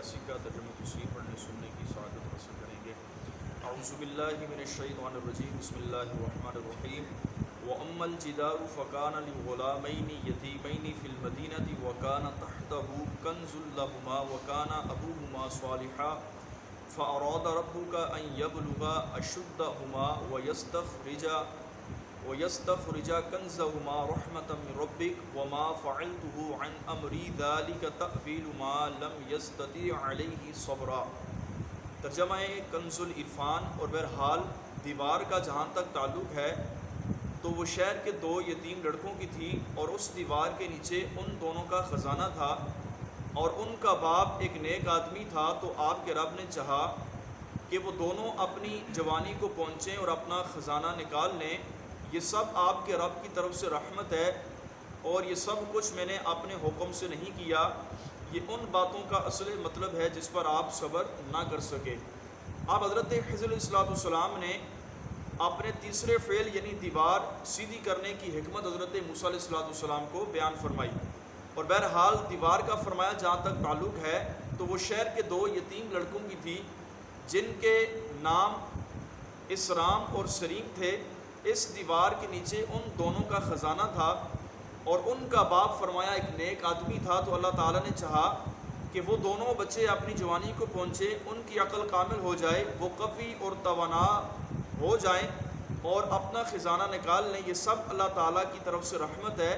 81 کا ترجمہ تفسیر پڑھنے سننے کی سعادت حاصل کریں گے۔ اعوذ باللہ من الشیطان الرجیم، بسم اللہ الرحمن الرحیم۔ وَأَمَّا الْجِدَارُ فَكَانَ لِغُلَامَيْنِ يَتِيمَيْنِ فِي الْمَدِينَةِ وَكَانَ تَحْتَهُ كَنْزٌ لَهُمَا وَكَانَ أَبُوهُمَا صَالِحًا فَأَرَادَ رَبُّكَ أَنْ يَبْلُغَا أَشُدَّهُمَا وَيَسْتَخْرِجَا كَنْزَهُمَا رَحْمَةً مِّن رَّبِّكَ وَمَا فَعَلْتُهُ عَنْ أَمْرِي ذَلِكَ تَأْوِيلُ مَا لَمْ يَسْتَطِعْ عَلَيْهِ صَبْرًا۔ ترجمہ کنز العرفان۔ اور بہرحال دیوار کا جہاں تک تعلق ہے تو وہ شہر کے 2 یتیم لڑکوں کی تھی، اور اس دیوار کے نیچے ان دونوں کا خزانہ تھا، اور ان کا باپ ایک نیک آدمی تھا۔ تو آپ کے رب نے چاہا کہ وہ دونوں اپنی جوانی کو پہنچیں اور اپنا خزانہ نکال لیں۔ یہ سب آپ کے رب کی طرف سے رحمت ہے، اور یہ سب کچھ میں نے اپنے حکم سے نہیں کیا۔ یہ ان باتوں کا اصل مطلب ہے جس پر آپ صبر نہ کر سکے۔ اب حضرت خضر علیہ السلام نے اپنے تیسرے فعل یعنی دیوار سیدھی کرنے کی حکمت حضرت موسیٰ علیہ السلام کو بیان فرمائی۔ اور بہرحال دیوار کا فرمایا جہاں تک تعلق ہے تو وہ شہر کے 2 یتیم لڑکوں کی تھی جن کے نام اسرام اور سریم تھے۔ اس دیوار کے نیچے ان دونوں کا خزانہ تھا، اور ان کا باپ فرمایا ایک نیک آدمی تھا۔ تو اللہ تعالیٰ نے چاہا کہ وہ دونوں بچے اپنی جوانی کو پہنچے، ان کی عقل کامل ہو جائے، وہ قوی اور توانا ہو جائیں اور اپنا خزانہ نکال لیں۔ یہ سب اللہ تعالیٰ کی طرف سے رحمت ہے۔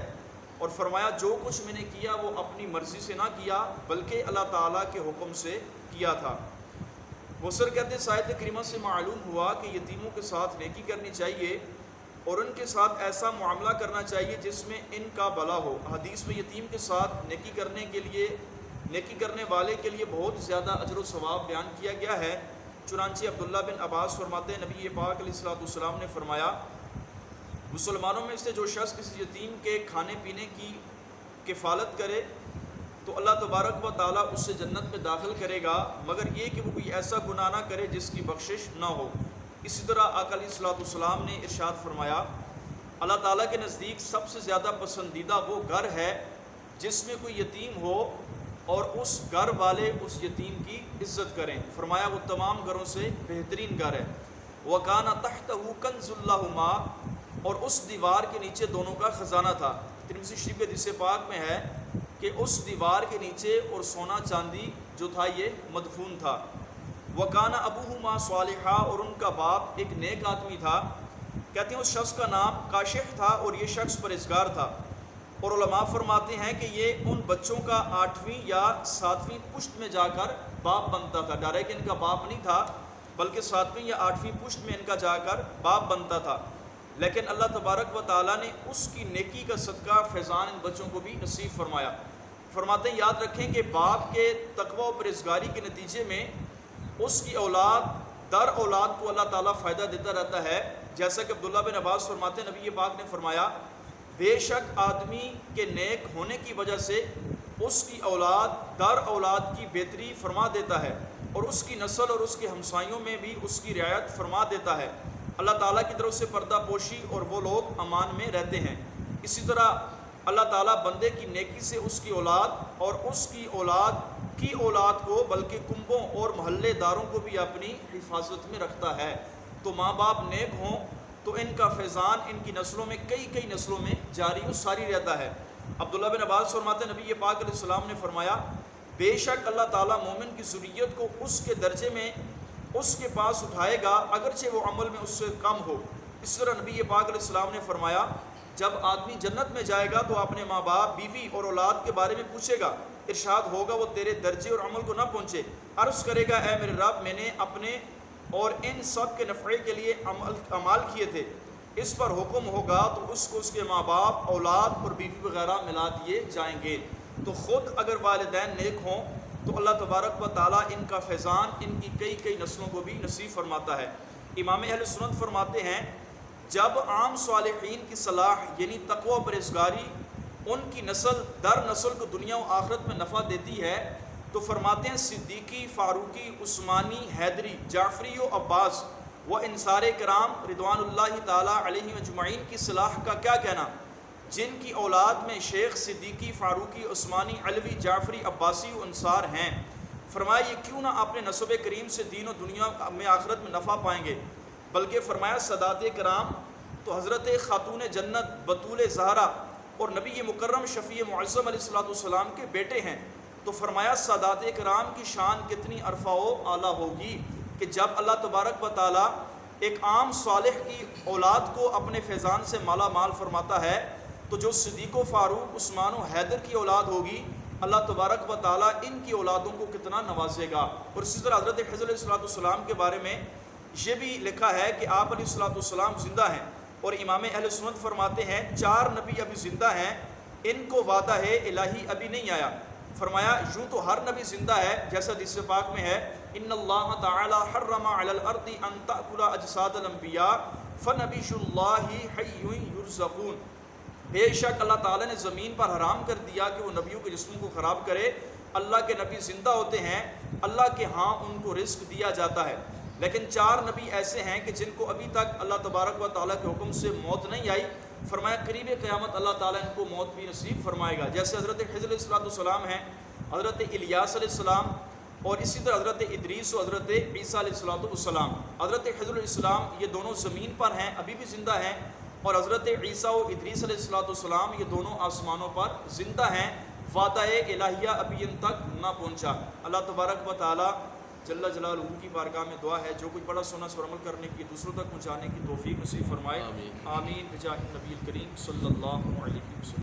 اور فرمایا جو کچھ میں نے کیا وہ اپنی مرضی سے نہ کیا بلکہ اللہ تعالیٰ کے حکم سے کیا تھا۔ مفسر کہتے ہیں آیت کریمہ سے معلوم ہوا کہ یتیموں کے ساتھ نیکی کرنی چاہیے اور ان کے ساتھ ایسا معاملہ کرنا چاہیے جس میں ان کا بھلا ہو۔ حدیث میں یتیم کے ساتھ نیکی کرنے والے کے لیے بہت زیادہ اجر و ثواب بیان کیا گیا ہے۔ چنانچہ عبداللہ بن عباس فرماتے ہیں نبی پاک علیہ السلام نے فرمایا، مسلمانوں میں سے جو شخص کسی یتیم کے کھانے پینے کی کفالت کرے تو اللہ تبارک و تعالیٰ اس سے جنت میں داخل کرے گا، مگر یہ کہ وہ کوئی ایسا گناہ نہ کرے جس کی بخشش نہ ہو۔ اسی طرح آقا علیہ السلام نے ارشاد فرمایا، اللہ تعالیٰ کے نزدیک سب سے زیادہ پسندیدہ وہ گھر ہے جس میں کوئی یتیم ہو اور اس گھر والے اس یتیم کی عزت کریں۔ فرمایا وہ تمام گھروں سے بہترین گھر ہے۔ وَكَانَ تَحْتَهُ كَنْزٌ لَهُمَا، اور اس دیوار کے نیچے دونوں کا خزانہ تھا۔ ترمذی شریف کے حدیث پاک میں ہے کہ اس دیوار کے نیچے اور سونا چاندی جو تھا یہ مدفون تھا۔ وَكَانَ أَبُوهُمَا صَالِحًا، اور ان کا باپ ایک نیک آدمی تھا۔ کہتے ہیں اس شخص کا نام کاشح تھا اور یہ شخص پرہیزگار تھا۔ اور علماء فرماتے ہیں کہ یہ ان بچوں کا 8ویں یا 7ویں پشت میں جا کر باپ بنتا تھا۔ ڈائریکٹ ان کا باپ نہیں تھا بلکہ 7ویں یا 8ویں پشت میں ان کا جا کر باپ بنتا تھا، لیکن اللہ تبارک و تعالیٰ نے اس کی نیکی کا صدقہ فیضان ان بچوں کو بھی نصیب فرمایا۔ فرماتے ہیں یاد رکھیں کہ باپ کے تقوی و پرہیزگاری کے نتیجے میں اس کی اولاد در اولاد کو اللہ تعالیٰ فائدہ دیتا رہتا ہے۔ جیسا کہ عبداللہ بن عباس فرماتے ہیں نبی پاک نے فرمایا، بے شک آدمی کے نیک ہونے کی وجہ سے اس کی اولاد در اولاد کی بہتری فرما دیتا ہے، اور اس کی نسل اور اس کے ہمسایوں میں بھی اس کی رعایت فرما دیتا ہے۔ اللہ تعالیٰ کی طرف سے پردہ پوشی اور وہ لوگ امان میں رہتے ہیں۔ اسی طرح اللہ تعالیٰ بندے کی نیکی سے اس کی اولاد اور اس کی اولاد کی اولاد کو بلکہ کنبوں اور محلے داروں کو بھی اپنی حفاظت میں رکھتا ہے۔ تو ماں باپ نیک ہوں تو ان کا فیضان ان کی نسلوں میں کئی نسلوں میں جاری و ساری رہتا ہے۔ عبداللہ بن عباس فرماتے ہیں نبی پاک علیہ السلام نے فرمایا، بے شک اللہ تعالیٰ مومن کی ذریت کو اس کے درجے میں اس کے پاس اٹھائے گا اگرچہ وہ عمل میں اس سے کم ہو۔ اس طرح نبی پاک علیہ السلام نے فرمایا، جب آدمی جنت میں جائے گا تو اپنے ماں باپ، بیوی اور اولاد کے بارے میں پوچھے گا، ارشاد ہوگا وہ تیرے درجے اور عمل کو نہ پہنچے۔ عرض کرے گا، اے میرے رب میں نے اپنے اور ان سب کے نفع کے لیے اعمال کیے تھے۔ اس پر حکم ہوگا تو اس کو اس کے ماں باپ، اولاد اور بیوی وغیرہ ملا دیے جائیں گے۔ تو خود اگر والدین نیک ہوں تو اللہ تبارک و تعالیٰ ان کا فیضان ان کی کئی نسلوں کو بھی نصیب فرماتا ہے۔ امام اہل سنت فرماتے ہیں جب عام صالحین کی صلاح یعنی تقوی و پرہیزگاری ان کی نسل در نسل کو دنیا و آخرت میں نفع دیتی ہے تو فرماتے ہیں صدیقی، فاروقی، عثمانی، حیدری، جعفری و عباس و انصار کرام رضوان اللہ تعالیٰ علیہ اجمعین کی صلاح کا کیا کہنا، جن کی اولاد میں شیخ، صدیقی، فاروقی، عثمانی، علوی، جعفری، عباسی و انصار ہیں۔ فرمایا یہ کیوں نہ اپنے نسب کریم سے دین و دنیا میں آخرت میں نفع پائیں گے، بلکہ فرمایا سادات کرام تو حضرت خاتون جنت بطول زہرا اور نبی مکرم شفیع معظم علیہ السلام کے بیٹے ہیں، تو فرمایا سادات کرام کی شان کتنی عرفہ و اعلیٰ ہوگی کہ جب اللہ تبارک و تعالیٰ ایک عام صالح کی اولاد کو اپنے فیضان سے مالا مال فرماتا ہے، تو جو صدیق و فاروق عثمان و حیدر کی اولاد ہوگی اللہ تبارک و تعالیٰ ان کی اولادوں کو کتنا نوازے گا۔ اور اسی طرح حضرت خضر علیہ السلام کے بارے میں یہ بھی لکھا ہے کہ آپ علیہ السلام زندہ ہیں، اور امام اہل سنت فرماتے ہیں 4 نبی ابھی زندہ ہیں، ان کو وعدہ ہے الہی ابھی نہیں آیا۔ فرمایا یوں تو ہر نبی زندہ ہے، جیسا حدیث پاک میں ہے ان اللہ تعالی حرم علی الارض ان تأکل اجساد الانبیاء فنبی اللہ حی یرزقون، بے شک اللہ تعالیٰ نے زمین پر حرام کر دیا کہ وہ نبیوں کے جسموں کو خراب کرے، اللہ کے نبی زندہ ہوتے ہیں، اللہ کے ہاں ان کو رزق دیا جاتا ہے۔ لیکن 4 نبی ایسے ہیں کہ جن کو ابھی تک اللہ تبارک و تعالیٰ کے حکم سے موت نہیں آئی، فرمایا قریب قیامت اللہ تعالیٰ ان کو موت بھی نصیب فرمائے گا، جیسے حضرت خضر علیہ السلام ہیں، حضرت الیاس علیہ السلام، اور اسی طرح حضرت ادریس و حضرت عیسیٰ علیہ السلام۔ حضرت خضر علیہ السلام یہ دونوں زمین پر ہیں، ابھی بھی زندہ ہیں، اور حضرت عیسیٰ و ادریس علیہ السلام یہ دونوں آسمانوں پر زندہ ہیں، وعدہ الہیہ ابھی ان تک نہ پہنچا۔ اللہ تبارک و تعالیٰ جل جلالہ کی بارگاہ میں دعا ہے جو کچھ بڑا سونا اس پر عمل کرنے کی، دوسروں تک پہنچانے کی توفیق نصیب فرمائے، آمین بجاہ النبی الکریم صلی اللہ علیہ وسلم۔